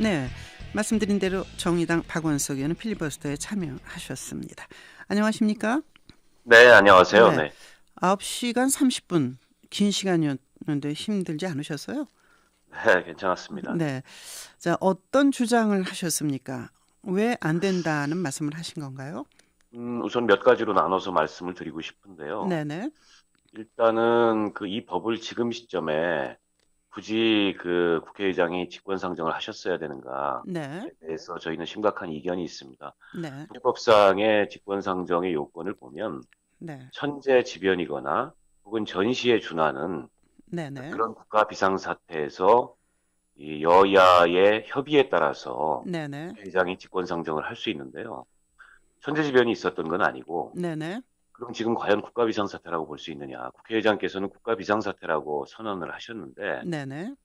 네, 말씀드린 대로 정의당 박원석 의원은 필리버스터에 참여하셨습니다. 안녕하십니까? 네, 안녕하세요. 네, 네. 9시간 30분 긴 시간이었는데 힘들지 않으셨어요? 네, 괜찮았습니다. 네, 자 어떤 주장을 하셨습니까? 왜 안 된다는 말씀을 하신 건가요? 우선 몇 가지로 나눠서 말씀을 드리고 싶은데요. 네네, 일단은 이 법을 지금 시점에 굳이 국회의장이 직권상정을 하셨어야 되는가에 네, 대해서 저희는 심각한 이견이 있습니다. 네, 헌법상의 직권상정의 요건을 보면 네, 천재지변이거나 혹은 전시에 준하는 네네, 그런 국가 비상사태에서 이 여야의 협의에 따라서 네네, 국회의장이 직권상정을 할 수 있는데요. 천재지변이 있었던 건 아니고, 네네, 그럼 지금 과연 국가비상사태라고 볼 수 있느냐? 국회의장께서는 국가비상사태라고 선언을 하셨는데, 네네,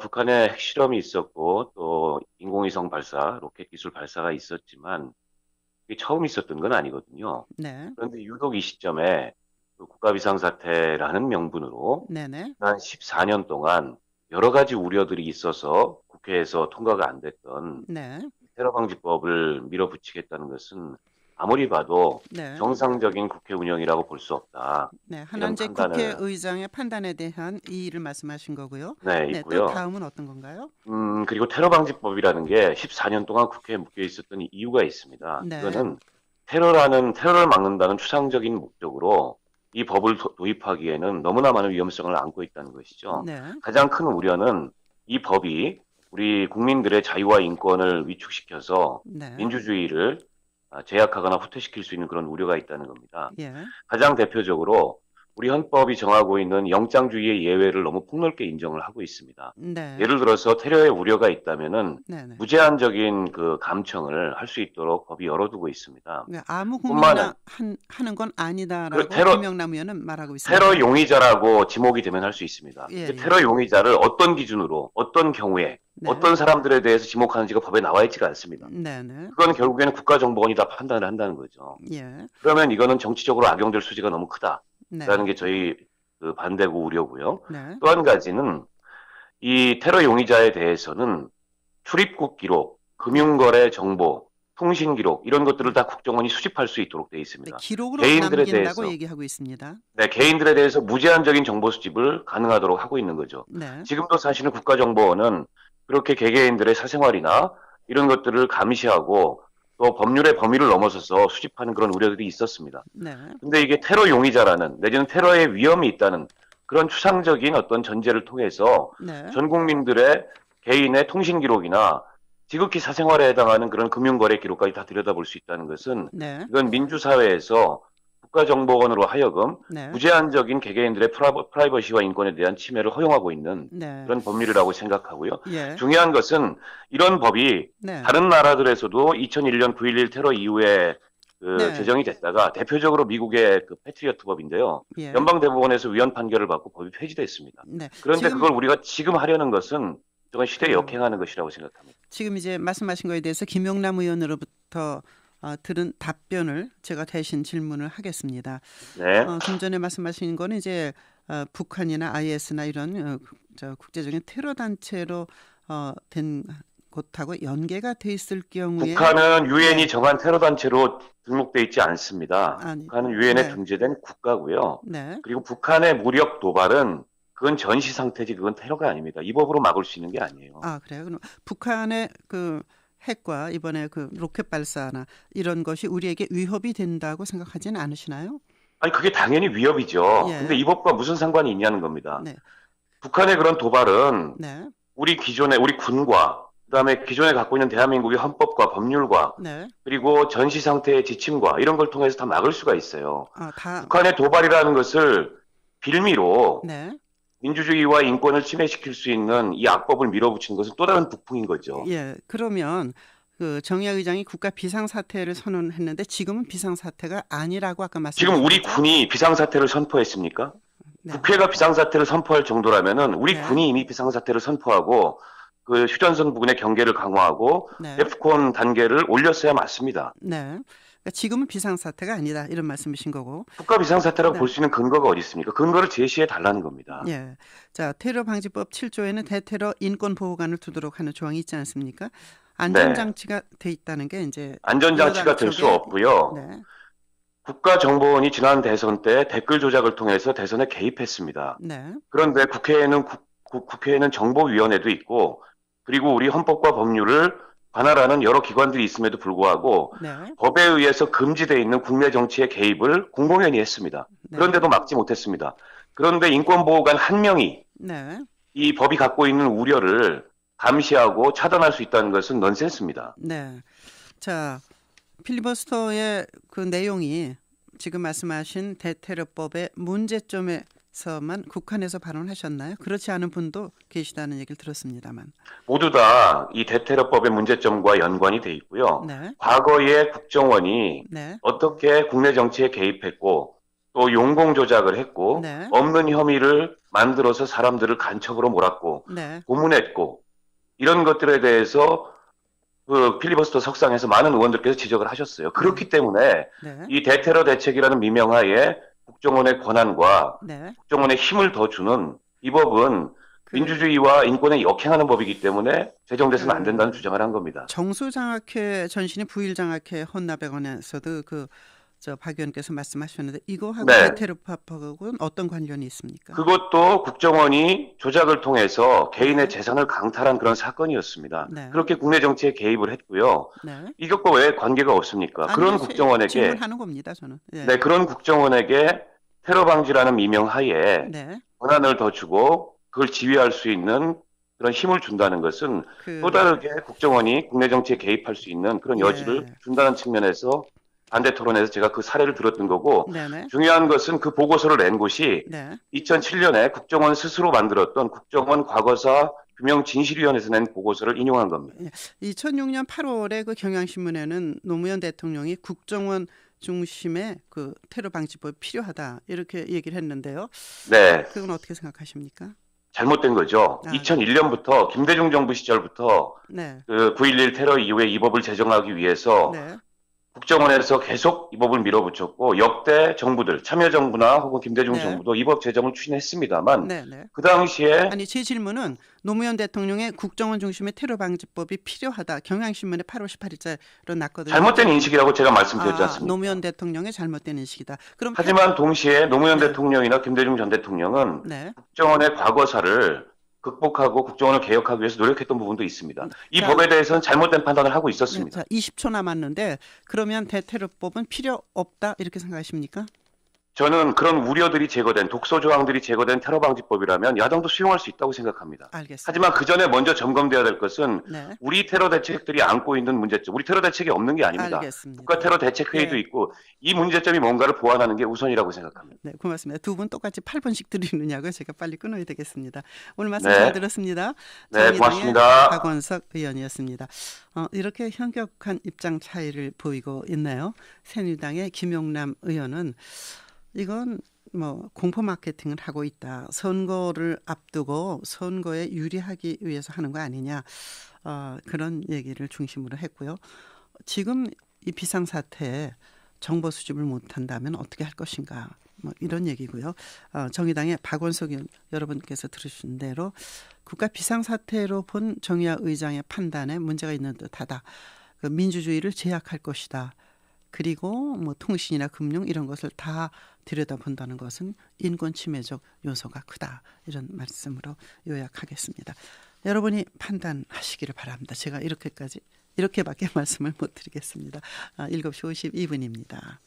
북한에 핵실험이 있었고, 또 인공위성 발사, 로켓 기술 발사가 있었지만, 이게 처음 있었던 건 아니거든요. 네, 그런데 유독 이 시점에 국가비상사태라는 명분으로 네네, 한 14년 동안 여러 가지 우려들이 있어서 국회에서 통과가 안 됐던 네, 테러방지법을 밀어붙이겠다는 것은 아무리 봐도 네. 정상적인 국회 운영이라고 볼 수 없다. 네, 이런 한원재 판단을, 국회의장의 판단에 대한 이의를 말씀하신 거고요. 네, 네, 또 있고요. 다음은 어떤 건가요? 그리고 테러방지법이라는 게 14년 동안 국회에 묶여 있었던 이유가 있습니다. 네, 이거는 테러를 막는다는 추상적인 목적으로 이 법을 도입하기에는 너무나 많은 위험성을 안고 있다는 것이죠. 네, 가장 큰 우려는 이 법이 우리 국민들의 자유와 인권을 위축시켜서 네, 민주주의를 제약하거나 후퇴시킬 수 있는 그런 우려가 있다는 겁니다. 예, 가장 대표적으로 우리 헌법이 정하고 있는 영장주의의 예외를 너무 폭넓게 인정을 하고 있습니다. 네, 예를 들어서 테러의 우려가 있다면은 네, 네. 무제한적인 감청을 할 수 있도록 법이 열어두고 있습니다. 그러니까 아무 뿐만 국민이나 아니라 하는 건 그 아니다라고 테러 김영남 의원은 말하고 테러 있습니다. 용의자라고 지목이 되면 할 수 있습니다. 예, 근데 예, 테러 용의자를 어떤 기준으로, 어떤 경우에, 네, 어떤 사람들에 대해서 지목하는지가 법에 나와 있지가 않습니다. 네, 네, 그건 결국에는 국가정보원이 다 판단을 한다는 거죠. 예, 그러면 이거는 정치적으로 악용될 소지가 너무 네, 크다라는 게 저희 반대고 우려고요. 네, 또 한 가지는 이 테러 용의자에 대해서는 출입국 기록, 금융거래 정보, 통신 기록 이런 것들을 다 국정원이 수집할 수 있도록 되어 네, 있습니다. 기록으로 개인들에 남긴다고 대해서 얘기하고 있습니다. 네, 개인들에 대해서 무제한적인 정보 수집을 가능하도록 하고 있는 거죠. 네, 지금도 사실은 국가정보원은 그렇게 개개인들의 사생활이나 이런 것들을 감시하고 또 법률의 범위를 넘어서서 수집하는 그런 우려들이 있었습니다. 네, 근데 이게 테러 용의자라는 내지는 테러의 위험이 있다는 그런 추상적인 어떤 전제를 통해서 네, 전 국민들의 개인의 통신 기록이나 지극히 사생활에 해당하는 그런 금융거래 기록까지 다 들여다볼 수 있다는 것은 네, 이건 민주사회에서 국가정보원으로 하여금 네, 무제한적인 개개인들의 프라이버시와 인권에 대한 침해를 허용하고 있는 네, 그런 법률이라고 생각하고요. 예, 중요한 것은 이런 법이 네, 다른 나라들에서도 2001년 9.11 테러 이후에 네, 제정이 됐다가 대표적으로 미국의 패트리어트 법인데요. 예, 연방대법원에서 위헌 판결을 받고 법이 폐지됐습니다. 네. 그런데 지금 그걸 우리가 지금 하려는 것은 저건 시대에 그 역행하는 것이라고 생각합니다. 지금 이제 말씀하신 거에 대해서 김용남 의원으로부터 들은 답변을 제가 대신 질문을 하겠습니다. 네. 좀 전에 말씀하신 거는 이제 북한이나 IS나 이런 국제적인 테러 단체로 된 곳하고 연계가 돼 있을 경우에 북한은 유엔이 네, 정한 테러 단체로 등록돼 있지 않습니다. 아니, 북한은 유엔에 네, 등재된 국가고요. 네, 그리고 북한의 무력 도발은 그건 전시 상태지 그건 테러가 아닙니다. 이 법으로 막을 수 있는 게 아니에요. 그래요. 그럼 북한의 그 핵과 이번에 그 로켓 발사나 이런 것이 우리에게 위협이 된다고 생각하지는 않으시나요? 아니 그게 당연히 위협이죠. 근데 예, 이 법과 무슨 상관이 있냐는 겁니다. 네, 북한의 그런 도발은 네, 우리 군과 그다음에 기존에 갖고 있는 대한민국의 헌법과 법률과 네, 그리고 전시 상태의 지침과 이런 걸 통해서 다 막을 수가 있어요. 다, 북한의 도발이라는 것을 빌미로 네. 민주주의와 인권을 침해시킬 수 있는 이 악법을 밀어붙이는 것은 또 다른 북풍인 거죠. 예, 그러면 그 정의학 의장이 국가 비상사태를 선언했는데 지금은 비상사태가 아니라고 아까 지금 우리 말씀하셨죠? 군이 비상사태를 선포했습니까? 네, 국회가 비상사태를 선포할 정도라면은 우리 네, 군이 이미 비상사태를 선포하고 휴전선 부근의 경계를 강화하고 네, 데프콘 단계를 올렸어야 맞습니다. 네. 그러니까 지금은 비상사태가 아니다 이런 말씀이신 거고. 국가 비상사태라고 네. 볼 수 있는 근거가 어디 있습니까? 근거를 제시해 달라는 겁니다. 예. 자, 테러 방지법 7조에는 대테러 인권 보호관을 두도록 하는 조항이 있지 않습니까? 안전장치가 돼 있다는 게 이제 안전장치가 될 수 없고요. 네. 국가정보원이 지난 대선 때 댓글 조작을 통해서 대선에 개입했습니다. 네. 그런데 국회에는 정보위원회도 있고 그리고 우리 헌법과 법률을 관할하는 여러 기관들이 있음에도 불구하고 네. 법에 의해서 금지되어 있는 국내 정치의 개입을 공공연히 했습니다. 네. 그런데도 막지 못했습니다. 그런데 인권보호관 한 명이 네. 이 법이 갖고 있는 우려를 감시하고 차단할 수 있다는 것은 넌센스입니다. 네. 자, 필리버스터의 그 내용이 지금 말씀하신 대테러법의 문제점에서만 국한해서 발언하셨나요? 그렇지 않은 분도 계시다는 얘기를 들었습니다만. 모두 다 이 대테러법의 문제점과 연관이 돼 있고요. 네. 과거에 국정원이 네. 어떻게 국내 정치에 개입했고 또 용공 조작을 했고 네. 없는 혐의를 만들어서 사람들을 간첩으로 몰았고 네. 고문했고 이런 것들에 대해서 그 필리버스터 석상에서 많은 의원들께서 지적을 하셨어요. 그렇기 때문에 네. 이 대테러 대책이라는 미명하에 국정원의 권한과 네. 국정원의 힘을 더 주는 이 법은 민주주의와 인권에 역행하는 법이기 때문에 제정돼서는 안 된다는 주장을 한 겁니다. 정수장학회 전신이 부일장학회 헌납에 관해서도 박 의원께서 말씀하셨는데 이거하고 네. 대테러법하고는 어떤 관련이 있습니까? 그것도 국정원이 조작을 통해서 개인의 재산을 강탈한 그런 사건이었습니다. 네. 그렇게 국내 정치에 개입을 했고요. 네. 이것과 왜 관계가 없습니까? 그런 국정원에게 질문하는 겁니다, 저는. 네. 네, 그런 국정원에게 테러 방지라는 미명하에 네. 권한을 더 주고 그걸 지휘할 수 있는 그런 힘을 준다는 것은 또 다르게 국정원이 국내 정치에 개입할 수 있는 그런 여지를 준다는 측면에서 반대 토론에서 제가 그 사례를 들었던 거고 네네. 중요한 것은 그 보고서를 낸 곳이 네. 2007년에 국정원 스스로 만들었던 국정원 과거사 규명 진실위원회에서 낸 보고서를 인용한 겁니다. 2006년 8월에 그 경향신문에는 노무현 대통령이 국정원 중심의 그 테러 방지법이 필요하다 이렇게 얘기를 했는데요. 네. 그건 어떻게 생각하십니까? 잘못된 거죠. 2001년부터 김대중 정부 시절부터 네. 그 9.11 테러 이후에 이 법을 제정하기 위해서 네. 국정원에서 계속 이 법을 밀어붙였고 역대 정부들 참여정부나 혹은 김대중 네. 정부도 이 법 제정을 추진했습니다만 네. 네. 그 당시에 아니 제 질문은 노무현 대통령의 국정원 중심의 테러 방지법이 필요하다. 경향신문에 8월 18일자로 났거든요. 잘못된 인식이라고 제가 말씀드렸지 않습니까? 노무현 대통령의 잘못된 인식이다. 그럼 하지만 동시에 노무현 대통령이나 김대중 전 대통령은 네. 국정원의 과거사를 극복하고 국정원을 개혁하기 위해서 노력했던 부분도 있습니다. 이 법에 대해서는 잘못된 판단을 하고 있었습니다. 자, 20초 남았는데 그러면 대테러법은 필요 없다 이렇게 생각하십니까? 저는 그런 우려들이 제거된 독소 조항들이 제거된 테러 방지법이라면 야당도 수용할 수 있다고 생각합니다. 알겠습니다. 하지만 그 전에 먼저 점검돼야 될 것은 네. 우리 테러 대책들이 안고 있는 문제점. 우리 테러 대책이 없는 게 아닙니다. 알겠습니다. 국가 테러 대책 회의도 네. 있고 이 문제점이 뭔가를 보완하는 게 우선이라고 생각합니다. 네, 고맙습니다. 두 분 똑같이 8분씩 드리느냐고 제가 빨리 끊어야 되겠습니다. 오늘 말씀 네. 잘 들었습니다. 네, 정의당의 고맙습니다. 박원석 의원이었습니다. 이렇게 현격한 입장 차이를 보이고 있네요. 새누리당의 김용남 의원은 이건 뭐 공포 마케팅을 하고 있다. 선거를 앞두고 선거에 유리하기 위해서 하는 거 아니냐. 그런 얘기를 중심으로 했고요. 지금 이 비상사태에 정보 수집을 못한다면 어떻게 할 것인가. 뭐 이런 얘기고요. 정의당의 박원석 의원 여러분께서 들으신 대로 국가 비상사태로 본 정의화 의장의 판단에 문제가 있는 듯하다. 그 민주주의를 제약할 것이다. 그리고 뭐 통신이나 금융 이런 것을 다 들여다본다는 것은 인권 침해적 요소가 크다. 이런 말씀으로 요약하겠습니다. 여러분이 판단하시기를 바랍니다. 제가 이렇게밖에 말씀을 못 드리겠습니다. 7시 52분입니다.